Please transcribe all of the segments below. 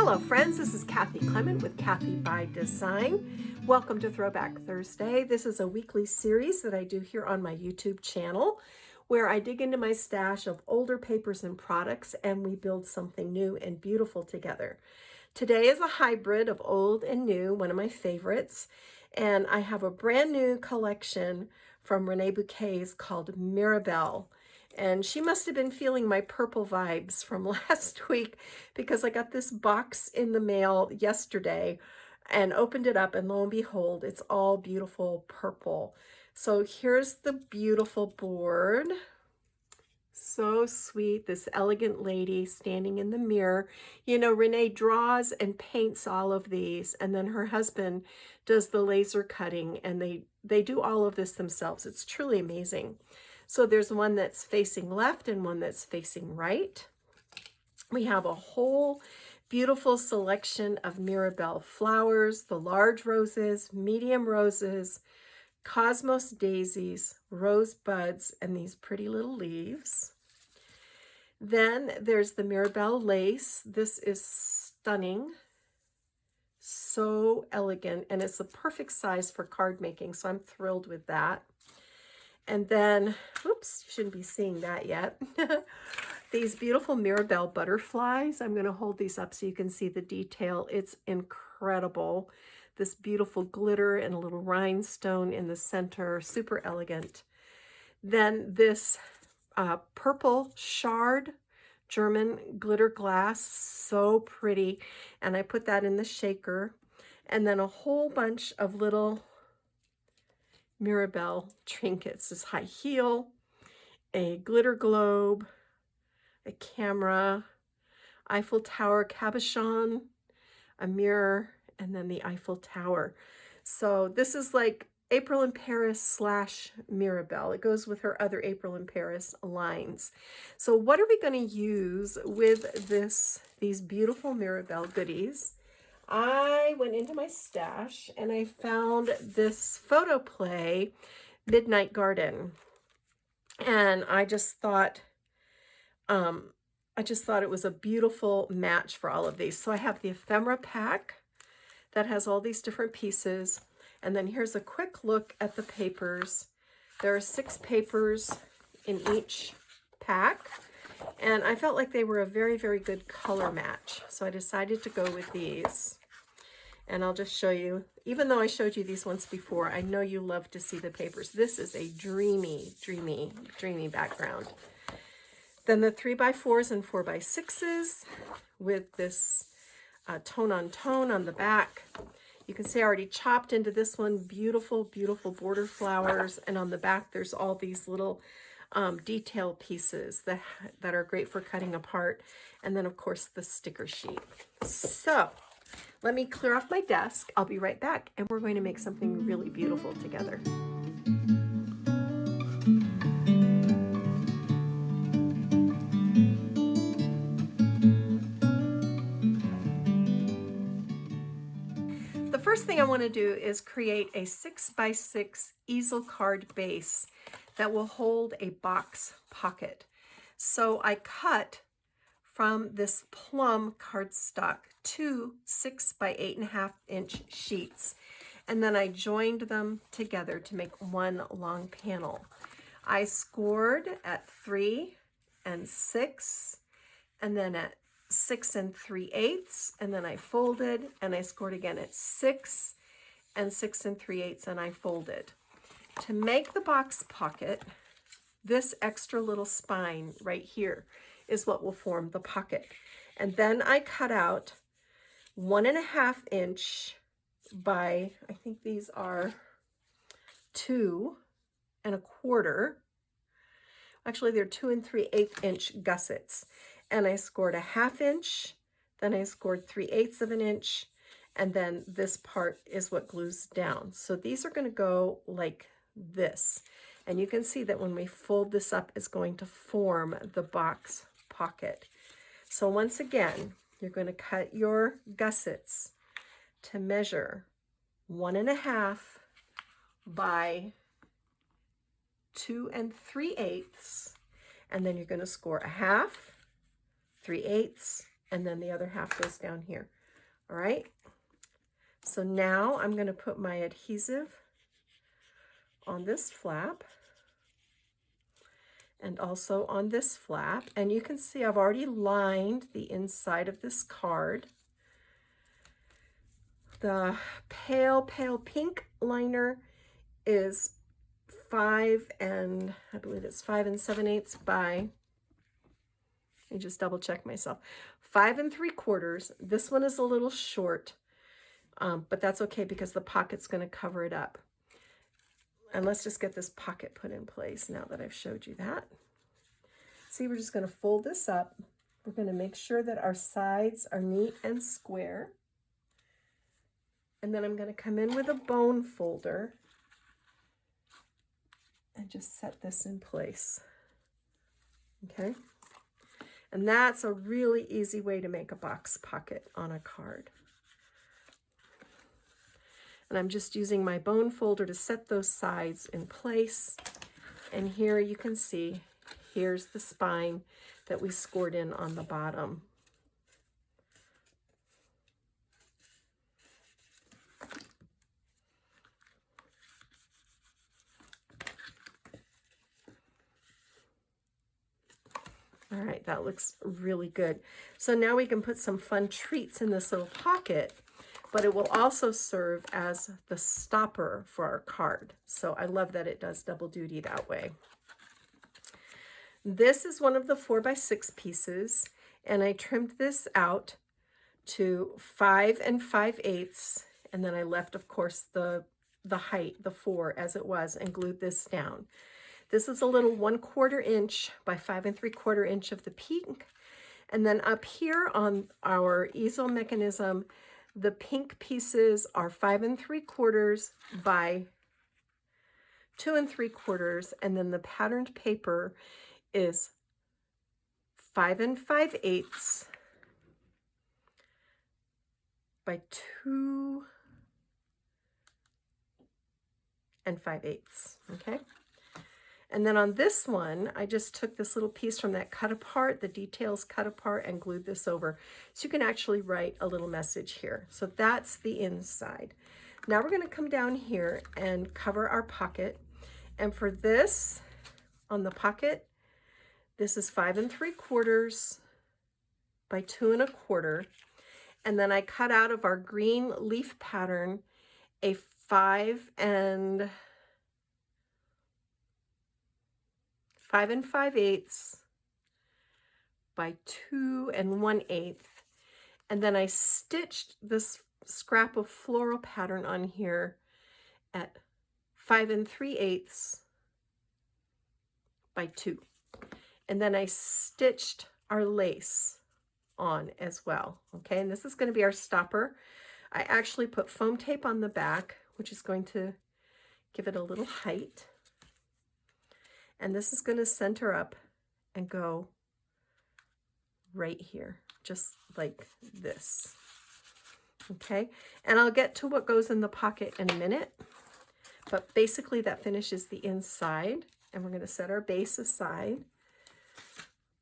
Hello friends, this is Kathy Clement with Kathy by Design. Welcome to Throwback Thursday. This is a weekly series that I do here on my YouTube channel where I dig into my stash of older papers and products and we build something new and beautiful together. Today is a hybrid of old and new, one of my favorites, and I have a brand new collection from Reneabouquets called Mirabelle. And she must have been feeling my purple vibes from last week because I got this box in the mail yesterday and opened it up, and lo and behold, it's all beautiful purple. So here's the beautiful board. So sweet, this elegant lady standing in the mirror. You know, Renee draws and paints all of these, and then her husband does the laser cutting, and they do all of this themselves. It's truly amazing. So there's one that's facing left and one that's facing right. We have a whole beautiful selection of Mirabelle flowers, the large roses, medium roses, cosmos daisies, rose buds, and these pretty little leaves. Then there's the Mirabelle lace. This is stunning, so elegant, and it's the perfect size for card making, so I'm thrilled with that. And then, oops, you shouldn't be seeing that yet. These beautiful Mirabelle butterflies. I'm going to hold these up so you can see the detail. It's incredible. This beautiful glitter and a little rhinestone in the center, super elegant. Then this purple shard German glitter glass, so pretty. And I put that in the shaker. And then a whole bunch of little Mirabelle trinkets, this high heel, a glitter globe, a camera, Eiffel Tower cabochon, a mirror, and then the Eiffel Tower. So this is like April in Paris / Mirabelle. It goes with her other April in Paris lines. So what are we going to use with these beautiful Mirabelle goodies? I went into my stash and I found this Photoplay Midnight Garden, and I just thought it was a beautiful match for all of these. So I have the ephemera pack that has all these different pieces, and then here's a quick look at the papers. There are 6 papers in each pack. And I felt like they were a very, very good color match. So I decided to go with these. And I'll just show you, even though I showed you these once before, I know you love to see the papers. This is a dreamy, dreamy, dreamy background. Then the 3x4s and 4x6s with this tone on the back. You can see I already chopped into this one. Beautiful, beautiful border flowers. And on the back, there's all these little detail pieces that are great for cutting apart. And then of course the sticker sheet. So let me clear off my desk. I'll be right back, and we're going to make something really beautiful together. The first thing I want to do is create a 6x6 easel card base that will hold a box pocket. So I cut from this plum cardstock 2 6x8.5 inch sheets, and then I joined them together to make one long panel. I scored at 3 and 6, and then at 6 3/8, and then I folded, and I scored again at 6 and 6 3/8, and I folded. To make the box pocket, this extra little spine right here is what will form the pocket. And then I cut out 1.5 inch by, I think these are 2 1/4. Actually, they're 2 3/8 inch gussets. And I scored a 1/2 inch, then I scored 3/8 of an inch, and then this part is what glues down. So these are going to go like this. And you can see that when we fold this up, it's going to form the box pocket. So once again, you're going to cut your gussets to measure 1.5 by 2 3/8, and then you're going to score a 1/2, 3/8, and then the other half goes down here. All right. So now I'm going to put my adhesive on this flap and also on this flap. And you can see I've already lined the inside of this card. The pale pink liner is 5 and I believe it's 5 7/8 by, let me just double check myself, 5 3/4. This one is a little short, but that's okay because the pocket's going to cover it up. And let's just get this pocket put in place now that I've showed you that. See, we're just going to fold this up. We're going to make sure that our sides are neat and square. And then I'm going to come in with a bone folder and just set this in place. Okay? And that's a really easy way to make a box pocket on a card. And I'm just using my bone folder to set those sides in place. And here you can see, here's the spine that we scored in on the bottom. All right, that looks really good. So now we can put some fun treats in this little pocket, but it will also serve as the stopper for our card. So I love that it does double duty that way. This is one of the 4x6 pieces, and I trimmed this out to 5 5/8, and then I left, of course, the height, the 4 as it was, and glued this down. This is a little 1/4 inch by 5 3/4 inch of the pink. And then up here on our easel mechanism, the pink pieces are 5 3/4 by 2 3/4. And then the patterned paper is 5 5/8 by 2 5/8. Okay. And then on this one, I just took this little piece from that cut apart, the details cut apart, and glued this over. So you can actually write a little message here. So that's the inside. Now we're going to come down here and cover our pocket. And for this, on the pocket, this is 5 3/4 by 2 1/4. And then I cut out of our green leaf pattern a 5 5/8 by 2 1/8. And then I stitched this scrap of floral pattern on here at 5 3/8 by 2. And then I stitched our lace on as well. Okay, and this is going to be our stopper. I actually put foam tape on the back, which is going to give it a little height. And this is going to center up and go right here, just like this. Okay, and I'll get to what goes in the pocket in a minute. But basically that finishes the inside, and we're going to set our base aside.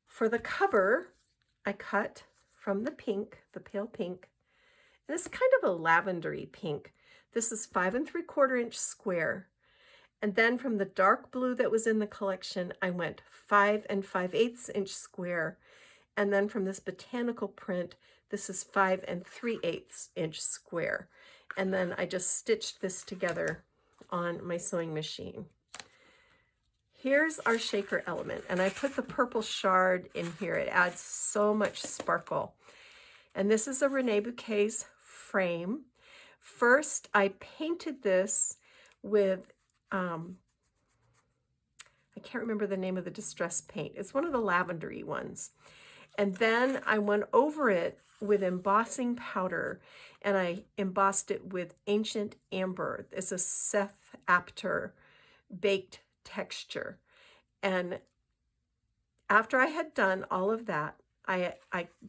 For the cover, I cut from the pink, the pale pink, and it's kind of a lavendery pink. This is 5 3/4 inch square. And then from the dark blue that was in the collection, I went 5 5/8 inch square. And then from this botanical print, this is 5 3/8 inch square. And then I just stitched this together on my sewing machine. Here's our shaker element, and I put the purple shard in here. It adds so much sparkle. And this is a Reneabouquets frame. First, I painted this with, I can't remember the name of the distress paint. It's one of the lavendery ones. And then I went over it with embossing powder, and I embossed it with Ancient Amber. It's a Seth Apter baked texture. And after I had done all of that, I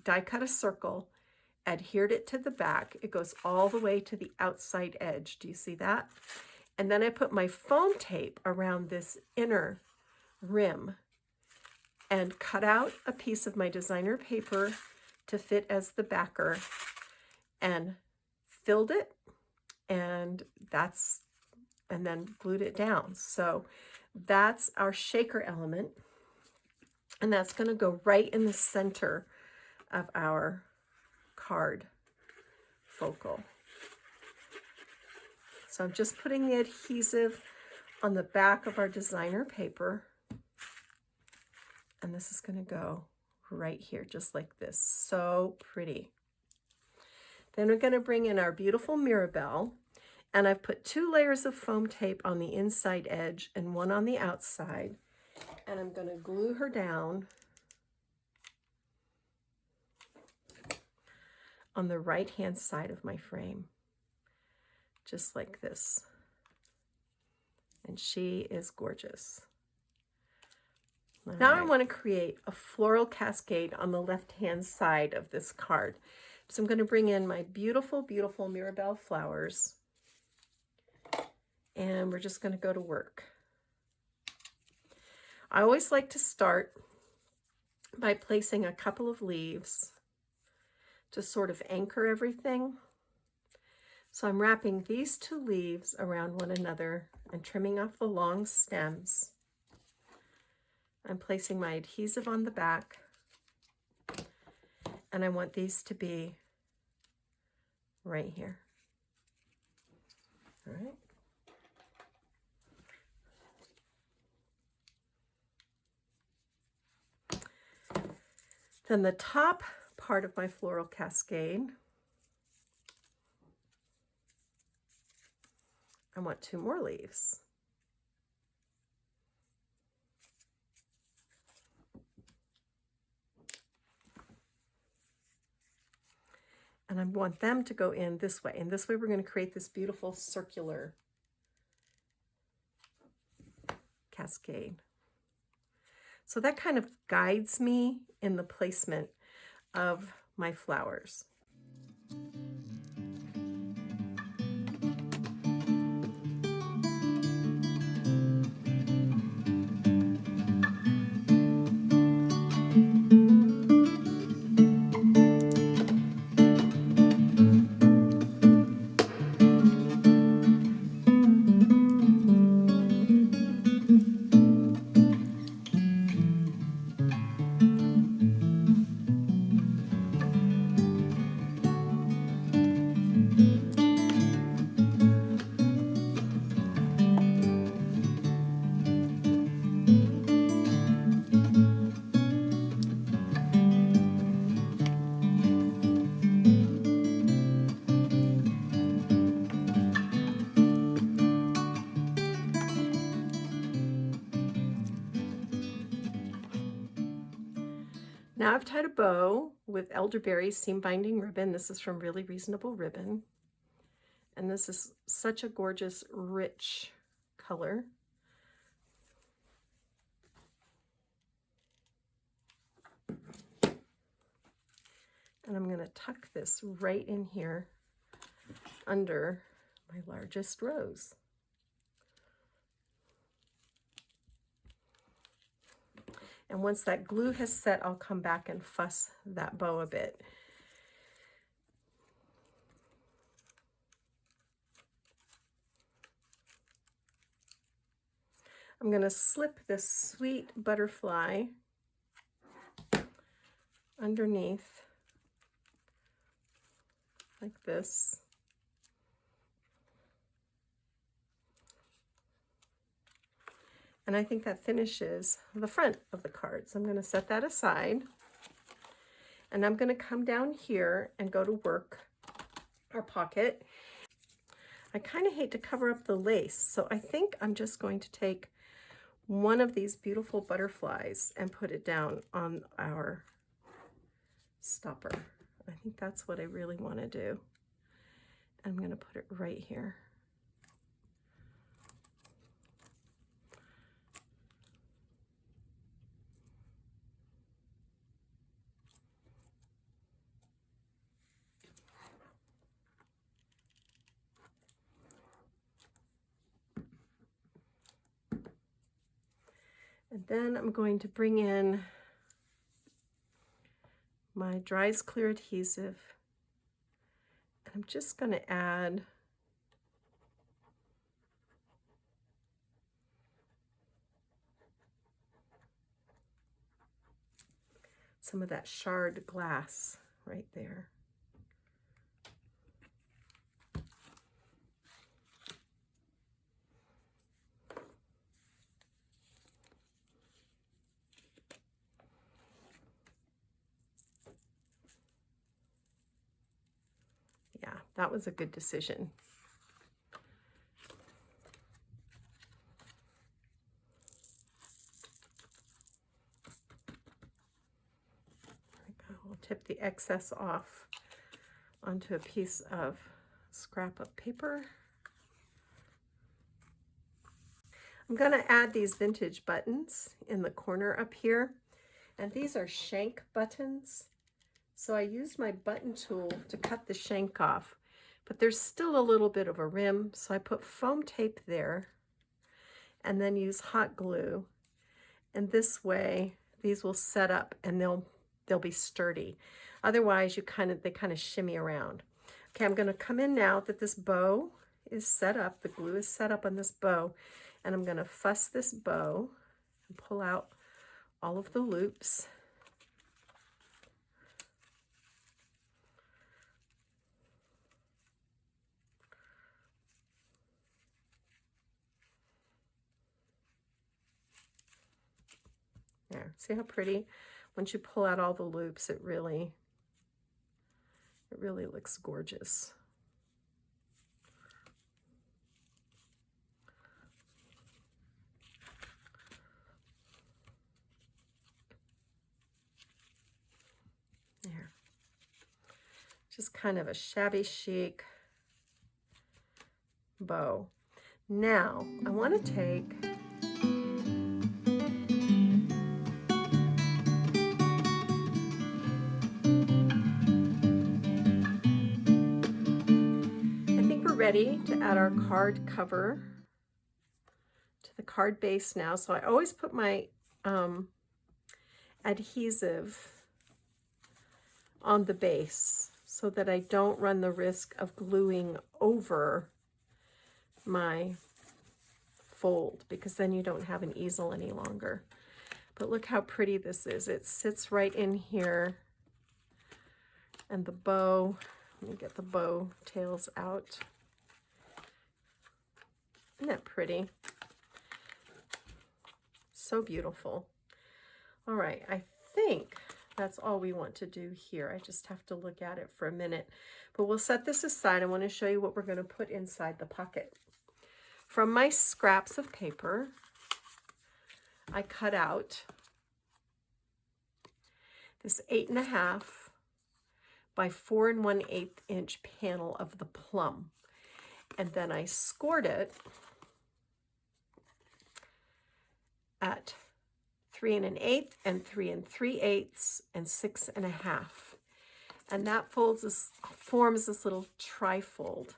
die cut a circle, adhered it to the back. It goes all the way to the outside edge. Do you see that? And then I put my foam tape around this inner rim and cut out a piece of my designer paper to fit as the backer. and filled it, and then glued it down. So that's our shaker element, and that's going to go right in the center of our card focal. So I'm just putting the adhesive on the back of our designer paper, and this is going to go right here, just like this. So pretty. Then we're going to bring in our beautiful Mirabelle, and I've put 2 layers of foam tape on the inside edge and 1 on the outside, and I'm going to glue her down on the right hand side of my frame, just like this. And she is gorgeous. Now I want to create a floral cascade on the left hand side of this card. So I'm going to bring in my beautiful, beautiful Mirabelle flowers, and we're just going to go to work. I always like to start by placing a couple of leaves to sort of anchor everything. So I'm wrapping these 2 leaves around one another and trimming off the long stems. I'm placing my adhesive on the back, and I want these to be right here. All right. Then the top part of my floral cascade, I want 2 more leaves. And I want them to go in this way. And this way we're going to create this beautiful circular cascade. So that kind of guides me in the placement of my flowers. Now I've tied a bow with elderberry seam binding ribbon. This is from Really Reasonable Ribbon. And this is such a gorgeous, rich color. And I'm going to tuck this right in here under my largest rose. And once that glue has set, I'll come back and fuss that bow a bit. I'm going to slip this sweet butterfly underneath like this. And I think that finishes the front of the card. So I'm going to set that aside. And I'm going to come down here and go to work our pocket. I kind of hate to cover up the lace, so I think I'm just going to take one of these beautiful butterflies and put it down on our stopper. I think that's what I really want to do. I'm going to put it right here. And then I'm going to bring in my Dries Clear adhesive I'm just going to add some of that shard glass right there. Yeah, that was a good decision. I'll tip the excess off onto a piece of scrap of paper. I'm going to add these vintage buttons in the corner up here, and these are shank buttons. So I used my button tool to cut the shank off, but there's still a little bit of a rim, so I put foam tape there and then use hot glue. And this way these will set up and they'll be sturdy. Otherwise they kind of shimmy around. Okay, I'm going to come in now that this bow is set up, the glue is set up on this bow, and I'm going to fuss this bow and pull out all of the loops. There, see how pretty? Once you pull out all the loops, it really looks gorgeous. There. Just kind of a shabby chic bow. Now, I want to take ready to add our card cover to the card base now. So I always put my adhesive on the base so that I don't run the risk of gluing over my fold, because then you don't have an easel any longer. But look how pretty this is. It sits right in here, and the bow, let me get the bow tails out. Isn't that pretty? So beautiful. All right, I think that's all we want to do here. I just have to look at it for a minute, but we'll set this aside. I want to show you what we're going to put inside the pocket. From my scraps of paper, I cut out this 8.5 by 4 1/8 inch panel of the plum, and then I scored it at 3 1/8 and 3 3/8 and 6.5, and that forms this little trifold.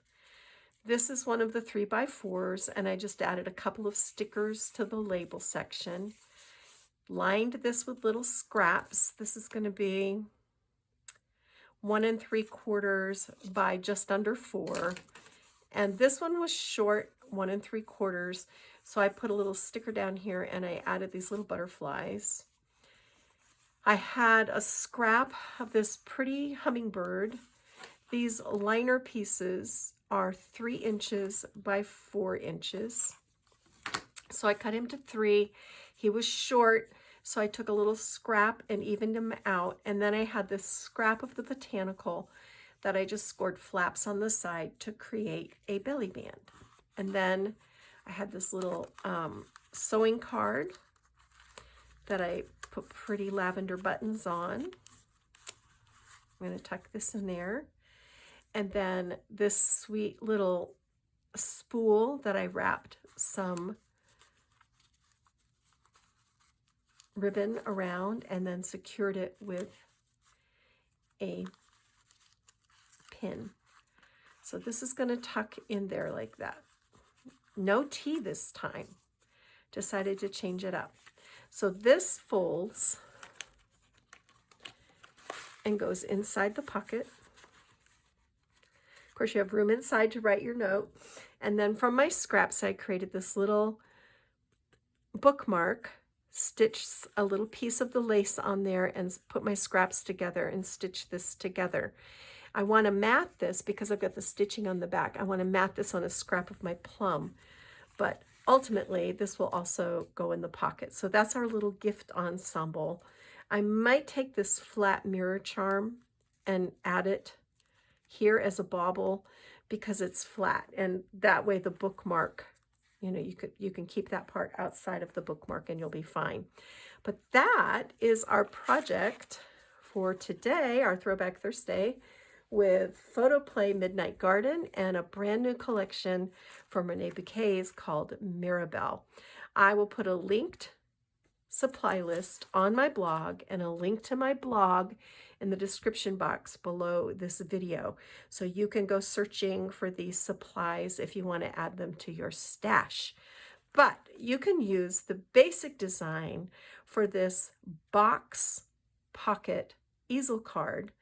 This is one of the 3x4s, and I just added a couple of stickers to the label section. Lined this with little scraps. This is going to be 1 3/4 by just under 4, and this one was short, 1 3/4. So I put a little sticker down here and I added these little butterflies. I had a scrap of this pretty hummingbird. These liner pieces are 3 inches by 4 inches. So I cut him to 3. He was short, so I took a little scrap and evened him out. And then I had this scrap of the botanical that I just scored flaps on the side to create a belly band. And then I had this little sewing card that I put pretty lavender buttons on. I'm going to tuck this in there. And then this sweet little spool that I wrapped some ribbon around and then secured it with a pin. So this is going to tuck in there like that. No T this time. Decided to change it up. So this folds and goes inside the pocket. course, you have room inside to write your note. And then from my scraps, I created this little bookmark, stitched a little piece of the lace on there and put my scraps together and stitch this together. I want to mat this because I've got the stitching on the back. I want to mat this on a scrap of my plum, but ultimately this will also go in the pocket. So that's our little gift ensemble. I might take this flat mirror charm and add it here as a bauble because it's flat, and that way the bookmark, you know, you can keep that part outside of the bookmark and you'll be fine. But that is our project for today, our Throwback Thursday, with Photoplay Midnight Garden and a brand new collection from Reneabouquets called Mirabelle. I will put a linked supply list on my blog and a link to my blog in the description box below this video. So you can go searching for these supplies if you want to add them to your stash. But you can use the basic design for this box pocket easel card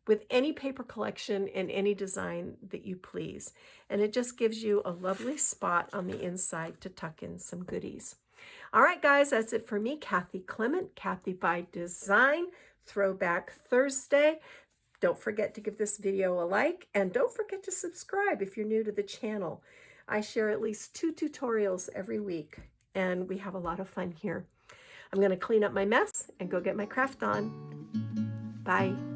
with any paper collection and any design that you please. And it just gives you a lovely spot on the inside to tuck in some goodies. All right, guys, that's it for me, Kathy Clement, Kathy by Design, Throwback Thursday. Don't forget to give this video a like, and don't forget to subscribe if you're new to the channel. I share at least 2 tutorials every week, and we have a lot of fun here. I'm going to clean up my mess and go get my craft on. Bye.